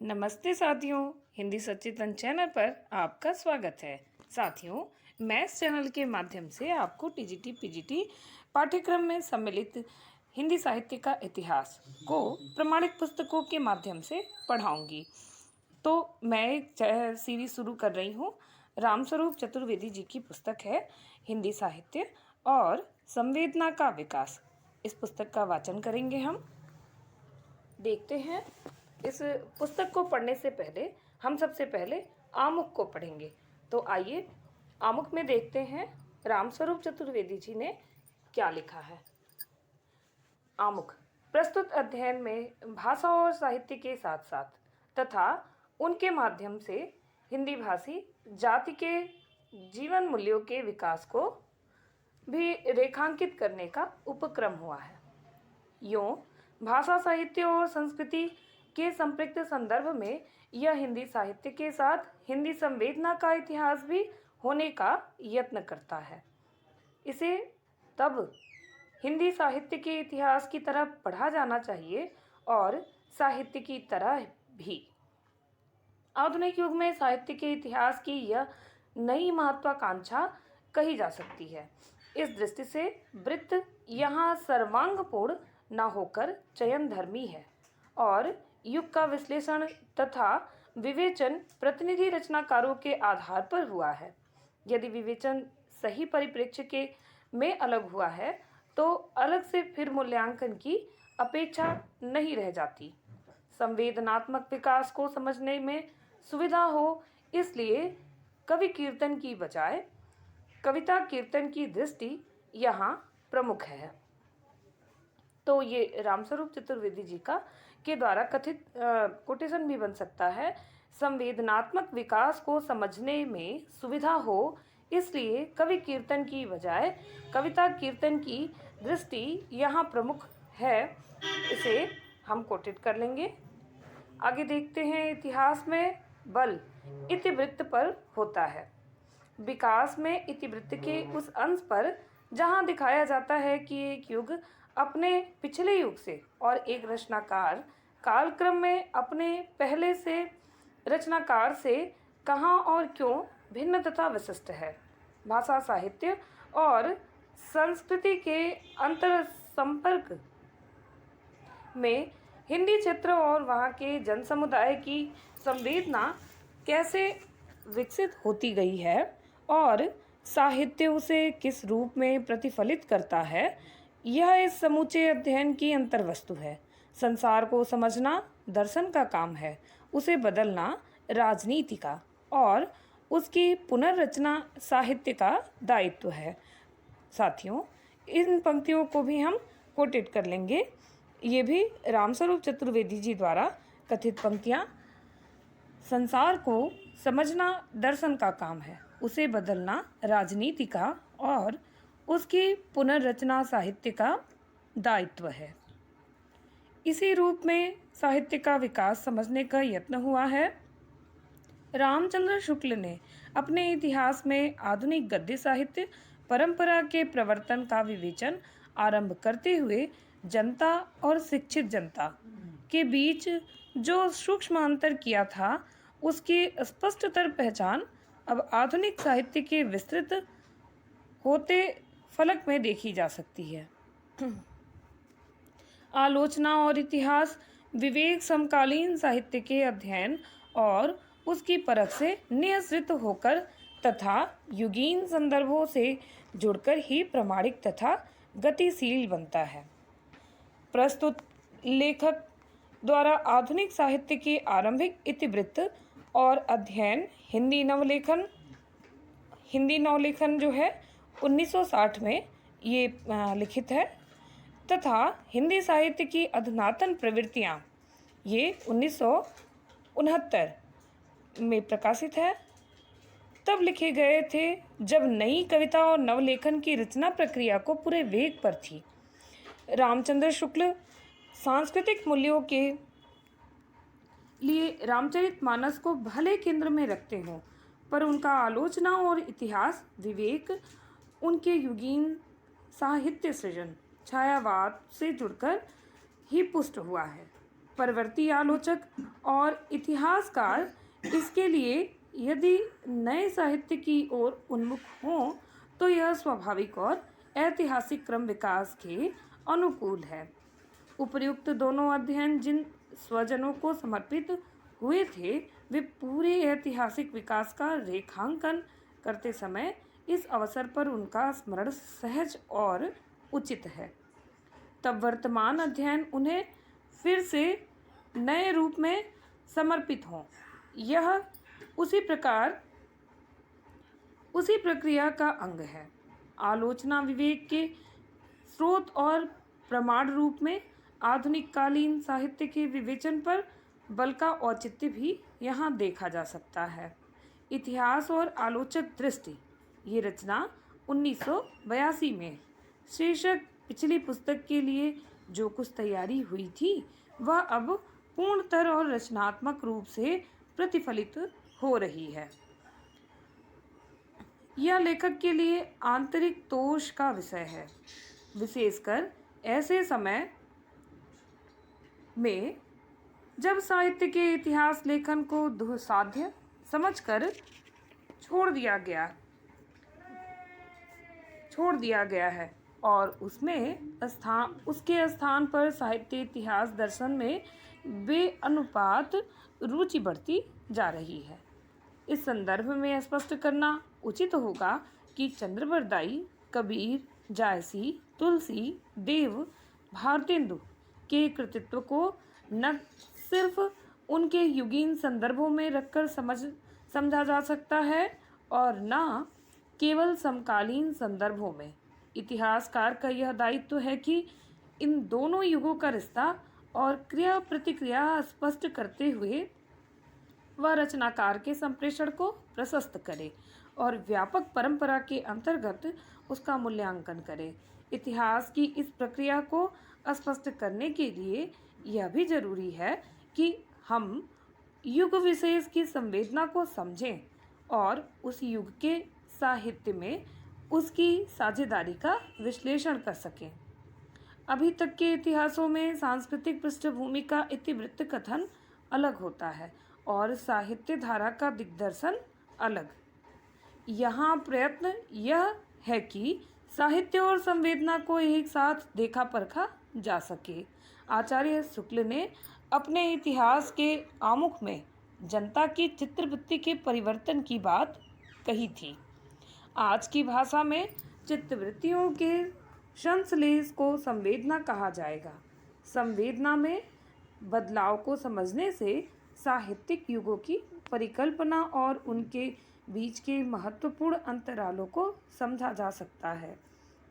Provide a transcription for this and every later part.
नमस्ते साथियों, हिंदी सचेतन चैनल पर आपका स्वागत है। साथियों, मैथ्स चैनल के माध्यम से आपको टीजीटी पीजीटी पाठ्यक्रम में सम्मिलित हिंदी साहित्य का इतिहास को प्रमाणित पुस्तकों के माध्यम से पढ़ाऊंगी। तो मैं एक सीरीज शुरू कर रही हूँ। रामस्वरूप चतुर्वेदी जी की पुस्तक है हिंदी साहित्य और संवेदना का विकास। इस पुस्तक का वाचन करेंगे हम। देखते हैं। इस पुस्तक को पढ़ने से पहले हम सबसे पहले आमुख को पढ़ेंगे। तो आइए आमुख में देखते हैं रामस्वरूप चतुर्वेदी जी ने क्या लिखा है। आमुख प्रस्तुत अध्ययन में भाषा और साहित्य के साथ साथ तथा उनके माध्यम से हिंदी भाषी जाति के जीवन मूल्यों के विकास को भी रेखांकित करने का उपक्रम हुआ है। यूँ भाषा साहित्य और संस्कृति के संपृक्त संदर्भ में यह हिंदी साहित्य के साथ हिंदी संवेदना का इतिहास भी होने का यत्न करता है। इसे तब हिंदी साहित्य के इतिहास की तरह पढ़ा जाना चाहिए और साहित्य की तरह भी। आधुनिक युग में साहित्य के इतिहास की यह नई महत्वाकांक्षा कही जा सकती है। इस दृष्टि से वृत्त यहाँ सर्वांगपूर्ण न होकर चयन धर्मी है और युग का विश्लेषण तथा विवेचन प्रतिनिधि रचनाकारों के आधार पर हुआ है। यदि विवेचन सही परिप्रेक्ष्य के में अलग हुआ है तो अलग से फिर मूल्यांकन की अपेक्षा नहीं रह जाती। संवेदनात्मक विकास को समझने में सुविधा हो, इसलिए कवि कीर्तन की बजाय कविता कीर्तन की दृष्टि यहाँ प्रमुख है। तो ये रामस्वरूप चतुर्वेदी जी का के द्वारा कथित कोटेशन भी बन सकता है। संवेदनात्मक विकास को समझने में सुविधा हो, इसलिए कवि कीर्तन की बजाय कविता कीर्तन की दृष्टि यहाँ प्रमुख है। इसे हम कोटेट कर लेंगे। आगे देखते हैं। इतिहास में बल इतिवृत्त पर होता है। विकास में इतिवृत्त के उस अंश पर जहाँ दिखाया जाता है कि एक युग अपने पिछले युग से और एक रचनाकार कालक्रम में अपने पहले से रचनाकार से कहाँ और क्यों भिन्न तथा विशिष्ट है। भाषा साहित्य और संस्कृति के अंतर संपर्क में हिंदी क्षेत्र और वहाँ के जन समुदाय की संवेदना कैसे विकसित होती गई है और साहित्य उसे किस रूप में प्रतिफलित करता है, यह इस समूचे अध्ययन की अंतर्वस्तु है। संसार को समझना दर्शन का काम है, उसे बदलना राजनीति का और उसकी पुनर्रचना साहित्य का दायित्व है। साथियों, इन पंक्तियों को भी हम कोटेट कर लेंगे। ये भी रामस्वरूप चतुर्वेदी जी द्वारा कथित पंक्तियाँ। संसार को समझना दर्शन का काम है, उसे बदलना राजनीति का और उसकी पुनर्रचना साहित्य का दायित्व है। इसी रूप में साहित्य का विकास समझने का यत्न हुआ है। रामचंद्र शुक्ल ने अपने इतिहास में आधुनिक गद्य साहित्य परंपरा के प्रवर्तन का विवेचन आरंभ करते हुए जनता और शिक्षित जनता के बीच जो सूक्ष्म अंतर किया था, उसकी स्पष्टतर पहचान अब आधुनिक साहित्य के विस्तृत होते फलक में देखी जा सकती है। आलोचना और इतिहास विवेक समकालीन साहित्य के अध्ययन और उसकी परख से निःसृत होकर तथा युगीन संदर्भों से जुड़कर ही प्रमाणिक तथा गतिशील बनता है। प्रस्तुत लेखक द्वारा आधुनिक साहित्य के आरंभिक इतिवृत्त और अध्ययन हिंदी नवलेखन जो है 1960 में ये लिखित है तथा हिंदी साहित्य की अधुनातन प्रवृत्तियाँ ये 1969 में प्रकाशित है। तब लिखे गए थे जब नई कविता और नवलेखन की रचना प्रक्रिया को पूरे वेग पर थी। रामचंद्र शुक्ल सांस्कृतिक मूल्यों के लिए रामचरितमानस को भले केंद्र में रखते हों, पर उनका आलोचना और इतिहास विवेक उनके युगीन साहित्य सृजन छायावाद से जुड़कर ही पुष्ट हुआ है। परवर्ती आलोचक और इतिहासकार इसके लिए यदि नए साहित्य की ओर उन्मुख हों तो यह स्वाभाविक और ऐतिहासिक क्रम विकास के अनुकूल है। उपर्युक्त दोनों अध्ययन जिन स्वजनों को समर्पित हुए थे वे पूरे ऐतिहासिक विकास का रेखांकन करते समय इस अवसर पर उनका स्मरण सहज और उचित है। तब वर्तमान अध्ययन उन्हें फिर से नए रूप में समर्पित हों। यह उसी प्रक्रिया का अंग है। आलोचना विवेक के स्रोत और प्रमाण रूप में आधुनिक कालीन साहित्य के विवेचन पर बल का औचित्य भी यहाँ देखा जा सकता है। इतिहास और आलोचक दृष्टि, ये रचना 1982 में शीर्षक पिछली पुस्तक के लिए जो कुछ तैयारी हुई थी वह अब पूर्णतर और रचनात्मक रूप से प्रतिफलित हो रही है। यह लेखक के लिए आंतरिक तोष का विषय है, विशेषकर ऐसे समय में जब साहित्य के इतिहास लेखन को दुस्साध्य समझकर छोड़ दिया गया है और उसके स्थान पर साहित्य इतिहास दर्शन में बेअनुपात रुचि बढ़ती जा रही है। इस संदर्भ में स्पष्ट करना उचित होगा कि चंद्रबरदाई, कबीर, जायसी, तुलसी, देव, भारतेंदु के कृतित्व को न सिर्फ उनके युगीन संदर्भों में रखकर समझा जा सकता है और न केवल समकालीन संदर्भों में। इतिहासकार का यह दायित्व है कि इन दोनों युगों का रिश्ता और क्रिया प्रतिक्रिया स्पष्ट करते हुए वह रचनाकार के संप्रेषण को प्रशस्त करे और व्यापक परंपरा के अंतर्गत उसका मूल्यांकन करे। इतिहास की इस प्रक्रिया को स्पष्ट करने के लिए यह भी जरूरी है कि हम युग विशेष की संवेदना को समझें और उस युग के साहित्य में उसकी साझेदारी का विश्लेषण कर सकें। अभी तक के इतिहासों में सांस्कृतिक पृष्ठभूमि का इतिवृत्त कथन अलग होता है और साहित्य धारा का दिग्दर्शन अलग। यहाँ प्रयत्न यह है कि साहित्य और संवेदना को एक साथ देखा परखा जा सके। आचार्य शुक्ल ने अपने इतिहास के आमुख में जनता की चित्रवृत्ति के परिवर्तन की बात कही थी। आज की भाषा में चित्तवृत्तियों के संश्लेष को संवेदना कहा जाएगा। संवेदना में बदलाव को समझने से साहित्यिक युगों की परिकल्पना और उनके बीच के महत्वपूर्ण अंतरालों को समझा जा सकता है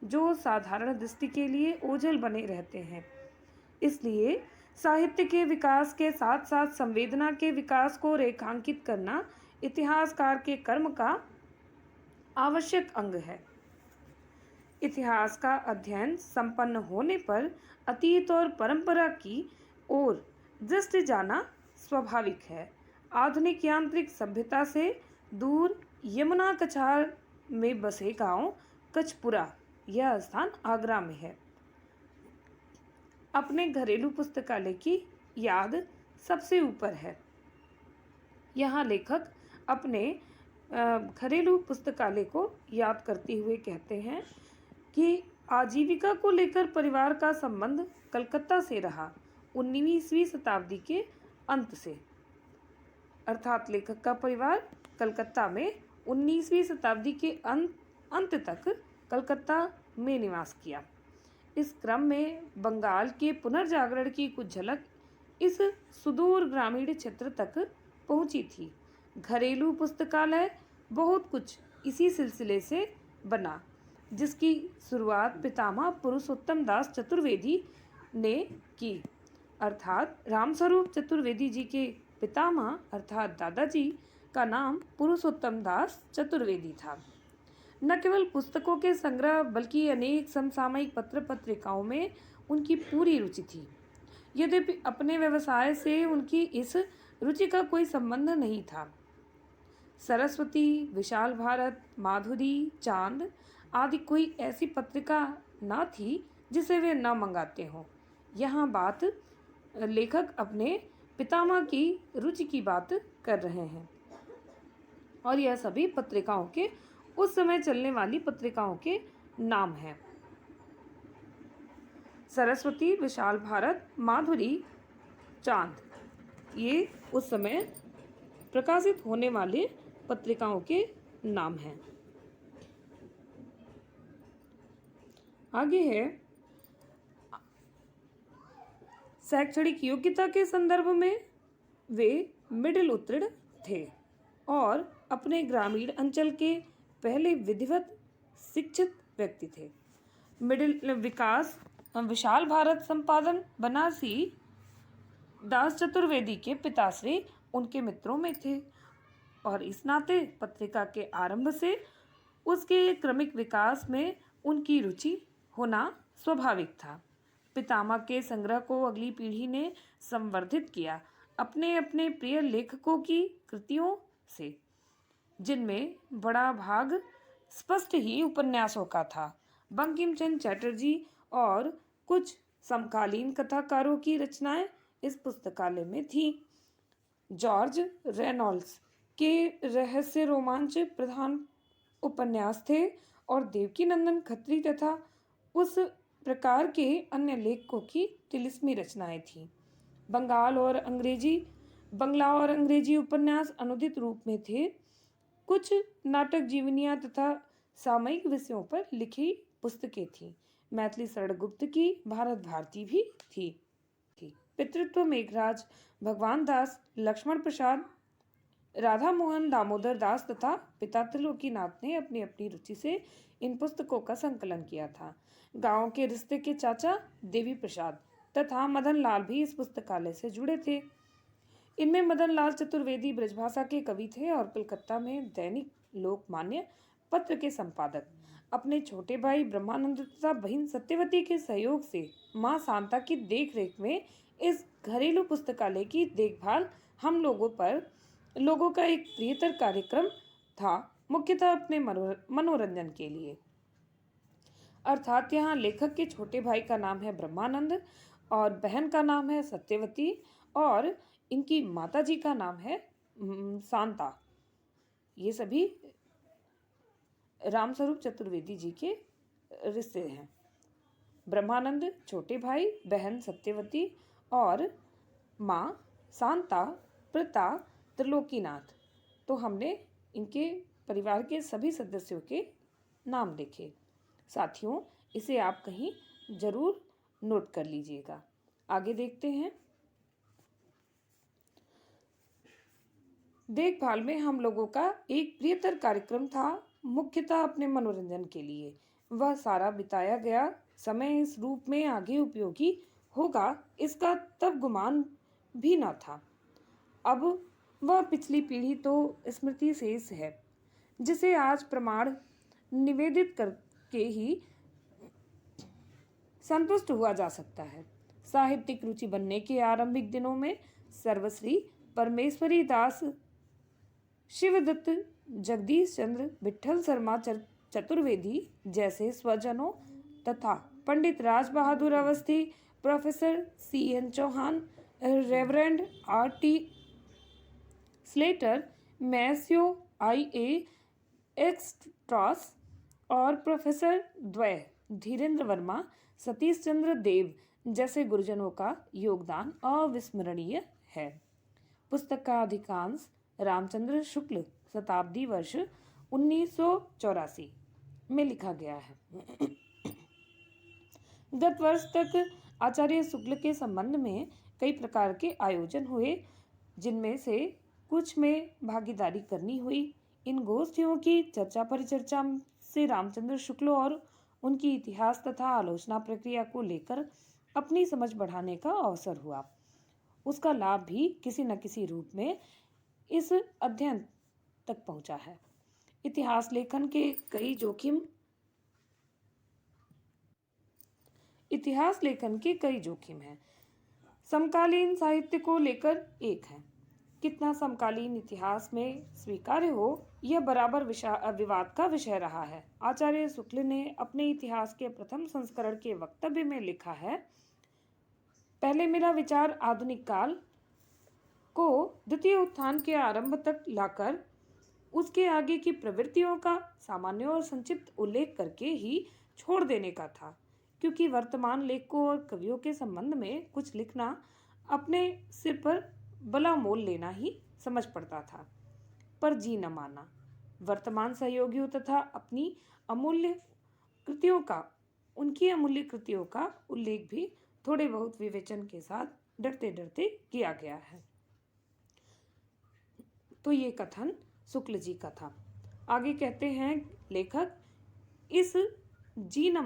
जो साधारण दृष्टि के लिए ओझल बने रहते हैं। इसलिए साहित्य के विकास के साथ साथ संवेदना के विकास को रेखांकित करना इतिहासकार के कर्म का आवश्यक अंग है। इतिहास का अध्ययन संपन्न होने पर अतीत और परंपरा की ओर दृष्टि जाना स्वाभाविक है। आधुनिक यांत्रिक सभ्यता से दूर यमुना कछार में बसे गांव कचपुरा, यह स्थान आगरा में है। अपने घरेलू पुस्तकालय की याद सबसे ऊपर है। यहाँ लेखक अपने घरेलू पुस्तकालय को याद करते हुए कहते हैं कि आजीविका को लेकर परिवार का संबंध कलकत्ता से रहा 19वीं शताब्दी के अंत से, अर्थात लेखक का परिवार कलकत्ता में 19वीं शताब्दी के अंत तक कलकत्ता में निवास किया। इस क्रम में बंगाल के पुनर्जागरण की कुछ झलक इस सुदूर ग्रामीण क्षेत्र तक पहुंची थी। घरेलू पुस्तकालय बहुत कुछ इसी सिलसिले से बना, जिसकी शुरुआत पितामह पुरुषोत्तम दास चतुर्वेदी ने की, अर्थात रामस्वरूप चतुर्वेदी जी के पितामह अर्थात दादाजी का नाम पुरुषोत्तम दास चतुर्वेदी था। न केवल पुस्तकों के संग्रह बल्कि अनेक समसामयिक पत्र पत्रिकाओं में उनकी पूरी रुचि थी। यद्यपि अपने व्यवसाय से उनकी इस रुचि का कोई संबंध नहीं था। सरस्वती, विशाल भारत, माधुरी, चांद आदि कोई ऐसी पत्रिका न थी जिसे वे न मंगाते हों। यहाँ बात लेखक अपने पितामह की रुचि की बात कर रहे हैं और यह सभी पत्रिकाओं के उस समय चलने वाली पत्रिकाओं के नाम हैं। सरस्वती, विशाल भारत, माधुरी, चांद, ये उस समय प्रकाशित होने वाले पत्रिकाओं के नाम हैं। आगे है शैक्षणिक योग्यता के संदर्भ में वे मिडिल उत्तीर्ण थे और अपने ग्रामीण अंचल के पहले विधिवत शिक्षित व्यक्ति थे। मिडिल विकास विशाल भारत संपादन बनारसी दास चतुर्वेदी के पिताश्री उनके मित्रों में थे और इस नाते पत्रिका के आरंभ से उसके क्रमिक विकास में उनकी रुचि होना स्वाभाविक था। पितामह के संग्रह को अगली पीढ़ी ने संवर्धित किया अपने अपने प्रिय लेखकों की कृतियों से, जिनमें बड़ा भाग स्पष्ट ही उपन्यासों का था। बंकिम चंद्र चटर्जी और कुछ समकालीन कथाकारों की रचनाएं इस पुस्तकालय में थी। जॉर्ज रेनॉल्ड्स के रहस्य रोमांच प्रधान उपन्यास थे और देवकीनंदन खत्री तथा उस प्रकार के अन्य लेखकों की तिलिस्मी रचनाएं थीं। बंगला और अंग्रेजी उपन्यास अनुदित रूप में थे। कुछ नाटक जीवनियां तथा सामयिक विषयों पर लिखी पुस्तकें थीं। मैथिली शरण गुप्त की भारत भारती भी थी। पितृत्व मेघराज, भगवान दास, लक्ष्मण प्रसाद, राधा मोहन दामोदर दास तथा पिता त्रिलोकीनाथ ने अपनी अपनी रुचि से इन पुस्तकों का संकलन किया था। गांव के रिश्ते के चाचा देवी प्रसाद तथा मदन लाल भी इस पुस्तकालय से जुड़े थे। इनमें मदन लाल चतुर्वेदी ब्रजभाषा के कवि थे और कलकत्ता में दैनिक लोकमान्य पत्र के संपादक। अपने छोटे भाई ब्रह्मानंद तथा बहन सत्यवती के सहयोग से मां शांता की देखरेख में इस घरेलू पुस्तकालय की देखभाल हम लोगों का एक प्रियतर कार्यक्रम था, मुख्यतः अपने मनोरंजन के लिए। अर्थात यहाँ लेखक के छोटे भाई का नाम है ब्रह्मानंद और बहन का नाम है सत्यवती और इनकी माताजी का नाम है शांता। ये सभी रामस्वरूप चतुर्वेदी जी के रिश्ते हैं। ब्रह्मानंद छोटे भाई, बहन सत्यवती और माँ शांता पिता त्रिलोकीनाथ। तो हमने इनके परिवार के सभी सदस्यों के नाम लिखे। साथियों, इसे आप कहीं जरूर नोट कर लीजिएगा। आगे देखते हैं। देखभाल में हम लोगों का एक प्रियतर कार्यक्रम था, मुख्यतः अपने मनोरंजन के लिए। वह सारा बिताया गया समय इस रूप में आगे उपयोगी होगा, इसका तब गुमान भी न था। अब वह पिछली पीढ़ी तो स्मृति शेष है, जिसे आज प्रमाण निवेदित करके ही संतुष्ट हुआ जा सकता है। साहित्यिक रुचि बनने के आरंभिक दिनों में सर्वश्री परमेश्वरी दास, शिवदत्त, जगदीश चंद्र, विठल शर्मा चतुर्वेदी जैसे स्वजनों तथा Pandit Raj Bahadur Awasthi, professor C.N. Chauhan, reverend R.T. Slater, मैस्यो I.A. एक्सट्रॉस और प्रोफेसर द्वय धीरेन्द्र वर्मा, सतीश चंद्र देव जैसे गुरुजनों का योगदान अविस्मरणीय है। पुस्तक का अधिकांश रामचंद्र शुक्ल शताब्दी वर्ष 1984 में लिखा गया है। गत वर्ष तक आचार्य शुक्ल के संबंध में कई प्रकार के आयोजन हुए, जिनमें से कुछ में भागीदारी करनी हुई। इन गोष्ठियों की चर्चा परिचर्चा से रामचंद्र शुक्ल और उनकी इतिहास तथा आलोचना प्रक्रिया को लेकर अपनी समझ बढ़ाने का अवसर हुआ। उसका लाभ भी किसी न किसी रूप में इस अध्ययन तक पहुंचा है। इतिहास लेखन के कई जोखिम हैं। समकालीन साहित्य को लेकर एक है। कितना समकालीन इतिहास में स्वीकार्य हो, यह बराबर विवाद का विषय रहा है। आचार्य शुक्ल ने अपने इतिहास के प्रथम संस्करण के वक्तव्य में लिखा है, पहले मेरा विचार आधुनिक काल को द्वितीय उत्थान के आरंभ तक लाकर उसके आगे की प्रवृत्तियों का सामान्य और संक्षिप्त उल्लेख करके ही छोड़ देने का था, क्योंकि वर्तमान लेखकों और कवियों के संबंध में कुछ लिखना अपने सिर पर बला मोल लेना ही समझ पड़ता था। पर जी न माना। वर्तमान सहयोगियों तथा उनकी अमूल्य कृतियों का उल्लेख भी थोड़े बहुत विवेचन के साथ डरते डरते किया गया है। तो ये कथन शुक्ल जी का था। आगे कहते हैं लेखक, इस जी न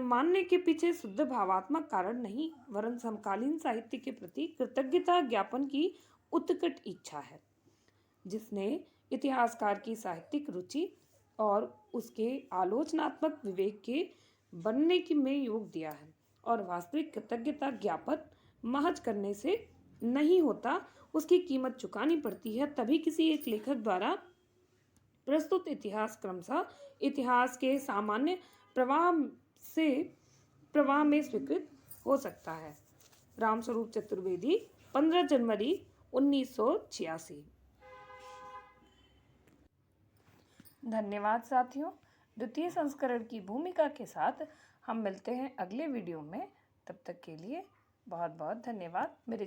मानने के पीछे शुद्ध भावात्मक कारण नहीं, वरन समकालीन साहित्य के प्रति कृतज्ञता ज्ञापन की उत्कट इच्छा है, जिसने इतिहासकार की साहित्यिक रुचि और उसके आलोचनात्मक विवेक के बनने की में योग दिया है। और वास्तविक कृतज्ञता ज्ञापन महज करने से नहीं होता, उसकी कीमत चुकानी पड़ती है। तभी किसी एक लेखक द्वारा प्रस्तुत इतिहास क्रमशः इतिहास के सामान्य प्रवाह में स्वीकृत हो सकता है। रामस्वरूप चतुर्वेदी, 15 जनवरी 1986। धन्यवाद साथियों। द्वितीय संस्करण की भूमिका के साथ हम मिलते हैं अगले वीडियो में। तब तक के लिए बहुत बहुत धन्यवाद। मेरे